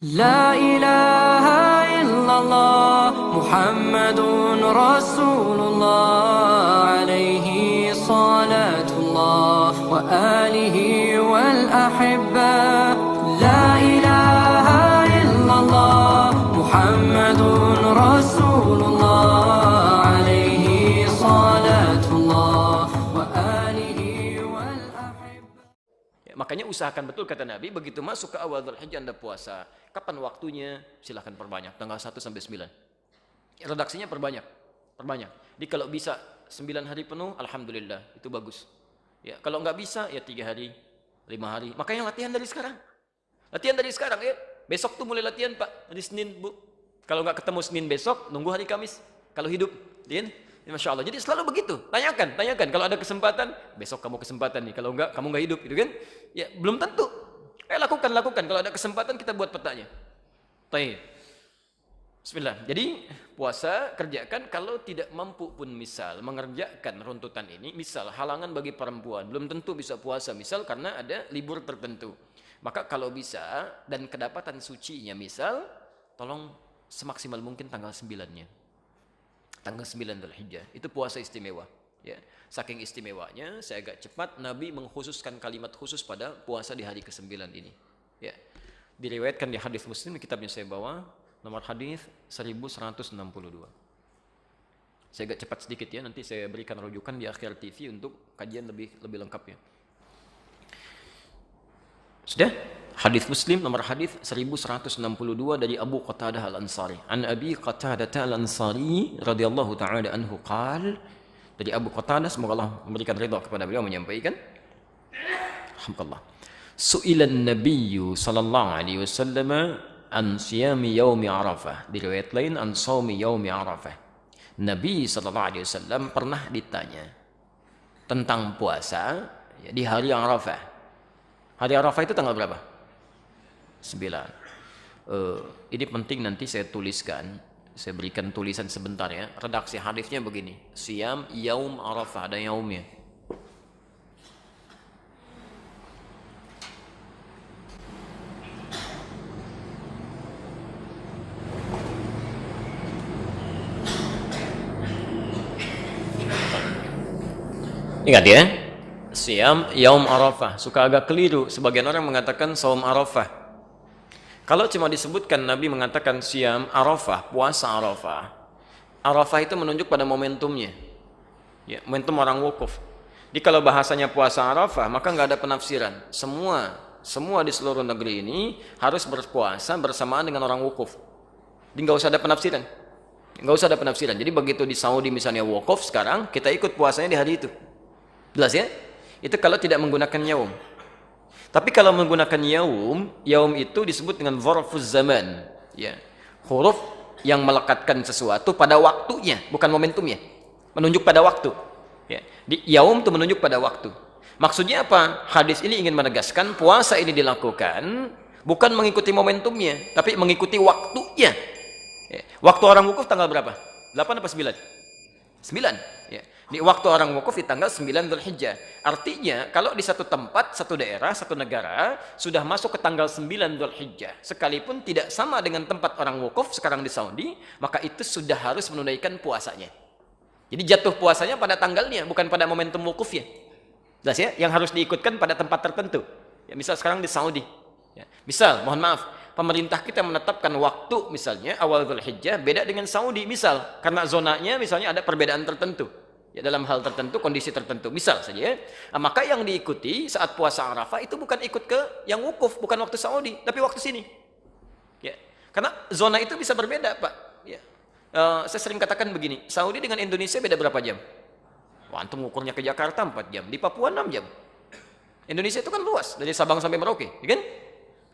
لا إله إلا الله محمد رسول الله عليه صلاة الله وآله والأحبة لا إله إلا الله محمد رسول الله عليه صلاة الله وآله والأحبة. Makanya usahakan betul kata Nabi, begitu masuk ke awal Dzulhijjah Anda puasa. Kapan waktunya? Silahkan perbanyak, tanggal 1 sampai 9. Redaksinya perbanyak. Jadi kalau bisa 9 hari penuh, alhamdulillah, itu bagus. Ya, kalau nggak bisa, ya 3 hari, 5 hari. Makanya latihan dari sekarang. Ya. Besok tuh mulai latihan, Pak. Hari Senin, Bu. Kalau nggak ketemu Senin besok, nunggu hari Kamis. Kalau hidup, ya. Masya Allah. Jadi selalu begitu. Tanyakan. Kalau ada kesempatan, besok kamu kesempatan nih. Kalau enggak, kamu nggak hidup, gitu kan? Ya, belum tentu. Lakukan. Kalau ada kesempatan, kita buat petanya. Baik. Bismillah. Jadi, puasa kerjakan. Kalau tidak mampu pun, misal, mengerjakan runtutan ini, misal, halangan bagi perempuan. Belum tentu bisa puasa, misal, karena ada libur tertentu. Maka kalau bisa, dan kedapatan sucinya, misal, tolong semaksimal mungkin tanggal 9-nya. Tanggal 9 Dzulhijjah. Itu puasa istimewa. Ya. Saking istimewanya, saya agak cepat, Nabi mengkhususkan kalimat khusus pada puasa di hari ke-9 ini. Ya. Diriwayatkan di hadis Muslim, kitabnya saya bawa, nomor hadis 1162. Saya agak cepat sedikit ya, nanti saya berikan rujukan di akhir TV untuk kajian lebih lengkapnya. Sudah? Hadis Muslim nomor hadis 1162 dari Abu Qatadah Al-Ansari. An Abi Qatadah Al-Ansari radhiyallahu ta'ala anhu qala, dari Abu Qatadah, semoga Allah memberikan ridha kepada beliau, menyampaikan, alhamdulillah, su'ilan nabiyyu sallallahu alaihi wasallam an siyami yaumi Arafah. Di riwayat lain an shaumi yaumi Arafah. Nabi sallallahu alaihi wasallam pernah ditanya tentang puasa ya, di hari Arafah. Hari Arafah itu tanggal berapa? 9. Ini penting, nanti saya tuliskan. Saya berikan tulisan sebentar ya. Redaksi hadisnya begini. Siyam yaum Arafah, ada yaumnya. Ingat ya. Siyam yaum Arafah. Suka agak keliru. Sebagian orang mengatakan saum Arafah. Kalau cuma disebutkan Nabi mengatakan siyam Arafah, puasa Arafah. Arafah itu menunjuk pada momentumnya. Ya, momentum orang wukuf. Jadi kalau bahasanya puasa Arafah, maka nggak ada penafsiran. Semua di seluruh negeri ini harus berpuasa bersamaan dengan orang wukuf. Jadi nggak usah ada penafsiran. Jadi begitu di Saudi misalnya wukuf sekarang, kita ikut puasanya di hari itu. Jelas ya? Itu kalau tidak menggunakan yaum. Tapi kalau menggunakan yaum itu disebut dengan dzarfuz zaman, ya. Huruf yang melekatkan sesuatu pada waktunya, bukan momentumnya. Menunjuk pada waktu. Ya. Di yaum itu menunjuk pada waktu. Maksudnya apa? Hadis ini ingin menegaskan puasa ini dilakukan bukan mengikuti momentumnya, tapi mengikuti waktunya. Ya. Waktu orang wukuf tanggal berapa? 8 apa 9? 9. Ya. Di waktu orang wukuf di tanggal 9 Dzulhijjah. Artinya kalau di satu tempat, satu daerah, satu negara sudah masuk ke tanggal 9 Dzulhijjah, sekalipun tidak sama dengan tempat orang wukuf sekarang di Saudi, maka itu sudah harus menunaikan puasanya. Jadi jatuh puasanya pada tanggalnya, bukan pada momentum wukufnya. Jelas ya? Yang harus diikutkan pada tempat tertentu. Ya, misal sekarang di Saudi. Ya. Misal, mohon maaf, pemerintah kita menetapkan waktu misalnya awal Dzulhijjah beda dengan Saudi, misal karena zonanya misalnya ada perbedaan tertentu. Ya, dalam hal tertentu, kondisi tertentu, misal saja. Maka yang diikuti saat puasa Arafah itu bukan ikut ke yang wukuf, bukan waktu Saudi, tapi waktu sini. Ya, karena zona itu bisa berbeda, Pak. Ya. Saya sering katakan begini, Saudi dengan Indonesia beda berapa jam? Wah, antum ukurnya ke Jakarta 4 jam, di Papua 6 jam. Indonesia itu kan luas, dari Sabang sampai Merauke, ya kan?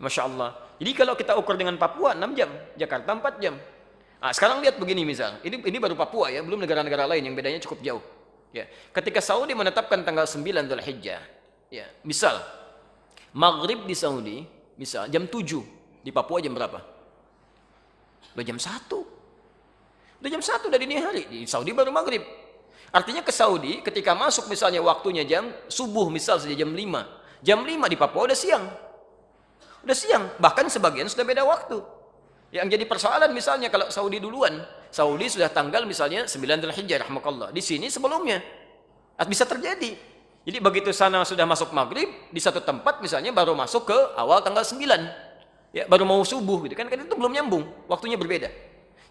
Masya Allah. Jadi kalau kita ukur dengan Papua 6 jam, Jakarta 4 jam. Nah, sekarang lihat begini misal, ini baru Papua ya, belum negara-negara lain yang bedanya cukup jauh. Ya, ketika Saudi menetapkan tanggal 9 Dzulhijjah, ya, misal maghrib di Saudi, misal jam 7, di Papua jam berapa? Udah jam 1. Udah jam 1 dari dini hari, di Saudi baru maghrib. Artinya ke Saudi ketika masuk misalnya waktunya jam subuh misal saja jam 5. Jam 5 di Papua udah siang. udah siang. Bahkan sebagian sudah beda waktu. Yang jadi persoalan misalnya kalau Saudi duluan. Saudi sudah tanggal misalnya 9 Dzulhijjah rahmakallah. Di sini sebelumnya. Bisa terjadi. Jadi begitu sana sudah masuk maghrib, di satu tempat misalnya baru masuk ke awal tanggal 9. Ya, baru mau subuh gitu kan itu belum nyambung, waktunya berbeda.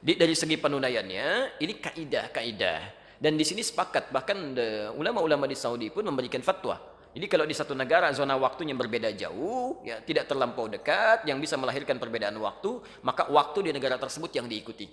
Dari segi penunaiannya, ini kaidah. Dan di sini sepakat, bahkan ulama-ulama di Saudi pun memberikan fatwa. Jadi kalau di satu negara zona waktunya berbeda jauh, ya tidak terlampau dekat, yang bisa melahirkan perbedaan waktu, maka waktu di negara tersebut yang diikuti.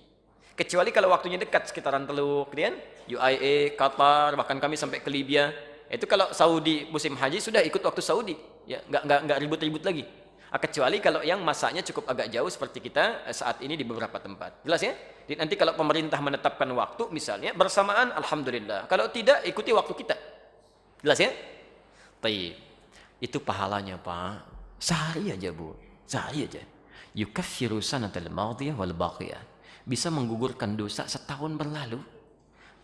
Kecuali kalau waktunya dekat, sekitaran Teluk, kemudian UAE, Qatar, bahkan kami sampai ke Libya. Itu kalau Saudi musim haji sudah ikut waktu Saudi, ya nggak ribut-ribut lagi. Kecuali kalau yang masanya cukup agak jauh seperti kita saat ini di beberapa tempat. Jelas ya? Jadi nanti kalau pemerintah menetapkan waktu misalnya bersamaan, alhamdulillah. Kalau tidak, ikuti waktu kita. Jelas ya? Baik. Itu pahalanya, Pak. Sehari aja, Bu. Sehari aja. Yukaffiru sanatal madiyah wal baqiyah. Bisa menggugurkan dosa setahun berlalu.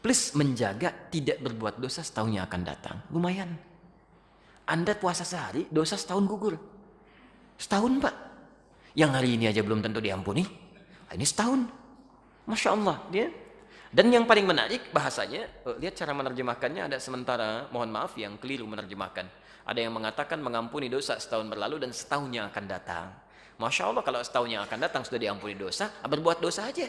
Plus menjaga tidak berbuat dosa setahun yang akan datang. Lumayan. Anda puasa sehari, dosa setahun gugur. Setahun, Pak. Yang hari ini aja belum tentu diampuni. Ini setahun. Masya Allah. Dia. Dan yang paling menarik bahasanya, lihat cara menerjemahkannya ada sementara, mohon maaf yang keliru menerjemahkan. Ada yang mengatakan mengampuni dosa setahun berlalu dan setahun yang akan datang. Masya Allah kalau setahun yang akan datang sudah diampuni dosa, berbuat dosa aja.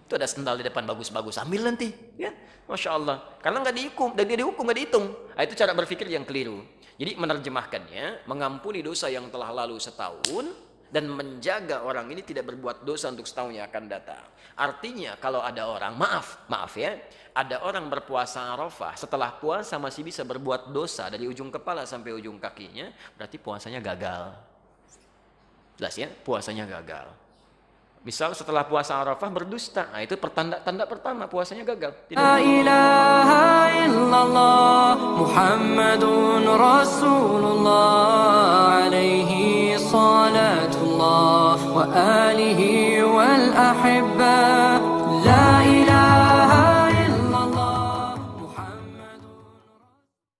Itu ada sendal di depan bagus-bagus, ambil nanti. Ya, Masya Allah. Karena nggak dihukum, dan dia dihukum nggak dihitung. Itu cara berpikir yang keliru. Jadi menerjemahkannya, mengampuni dosa yang telah lalu setahun dan menjaga orang ini tidak berbuat dosa untuk setahun yang akan datang. Artinya kalau ada orang, maaf ya, ada orang berpuasa Arafah, setelah puasa masih bisa berbuat dosa dari ujung kepala sampai ujung kakinya, berarti puasanya gagal. Jelas ya, puasanya gagal. Misal setelah puasa Arafah berdusta, nah itu tanda pertama puasanya gagal. La ilaha illallah Muhammadun Rasulullah alaihi salatullah wa alihi wal ahibba